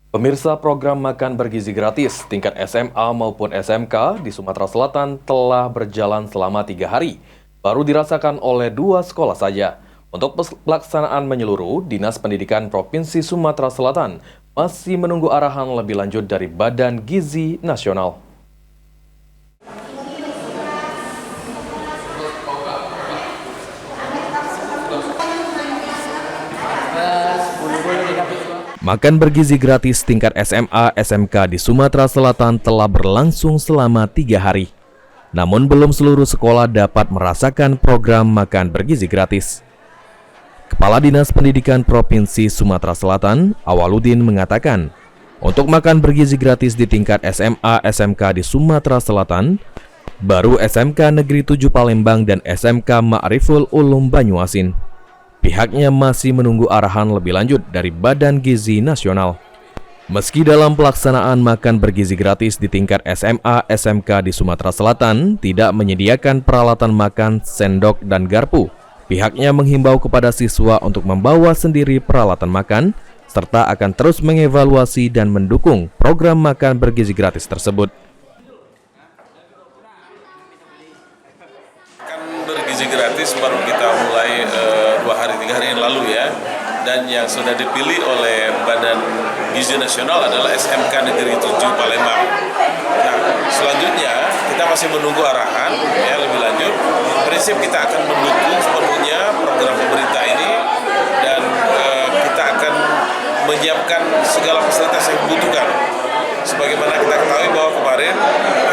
Pemirsa, program makan bergizi gratis tingkat SMA maupun SMK di Sumatera Selatan telah berjalan selama 3 hari. Baru dirasakan oleh 2 sekolah saja. Untuk pelaksanaan menyeluruh, Dinas Pendidikan Provinsi Sumatera Selatan masih menunggu arahan lebih lanjut dari Badan Gizi Nasional. Makan bergizi gratis tingkat SMA SMK di Sumatera Selatan telah berlangsung selama 3 hari. Namun belum seluruh sekolah dapat merasakan program makan bergizi gratis. Kepala Dinas Pendidikan Provinsi Sumatera Selatan, Awaludin, mengatakan, untuk makan bergizi gratis di tingkat SMA SMK di Sumatera Selatan, baru SMK Negeri 7 Palembang dan SMK Ma'riful Ulum Banyuasin. Pihaknya masih menunggu arahan lebih lanjut dari Badan Gizi Nasional. Meski dalam pelaksanaan makan bergizi gratis di tingkat SMA SMK di Sumatera Selatan tidak menyediakan peralatan makan, sendok, dan garpu, pihaknya menghimbau kepada siswa untuk membawa sendiri peralatan makan, serta akan terus mengevaluasi dan mendukung program makan bergizi gratis tersebut. Bergizi gratis baru kita mulai 3 hari yang lalu ya, dan yang sudah dipilih oleh Badan Gizi Nasional adalah SMK Negeri 7 Palembang. Nah, selanjutnya kita masih menunggu arahan ya lebih lanjut. Prinsip kita akan mendukung sepenuhnya program pemerintah ini dan kita akan menyiapkan segala fasilitas yang dibutuhkan. Sebagaimana kita ketahui bahwa kemarin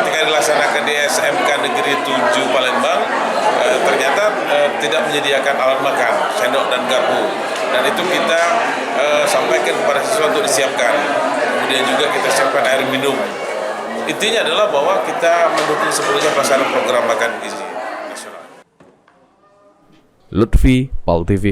ketika dilaksanakan di SMK Negeri 7 Palembang ternyata tidak menyediakan alat makan, sendok dan garpu, dan itu kita sampaikan kepada siswa untuk disiapkan. Kemudian juga kita siapkan air minum. Intinya adalah bahwa kita mendukung sepenuhnya pelaksanaan program makan gizi nasional. Lutfi, PAL TV.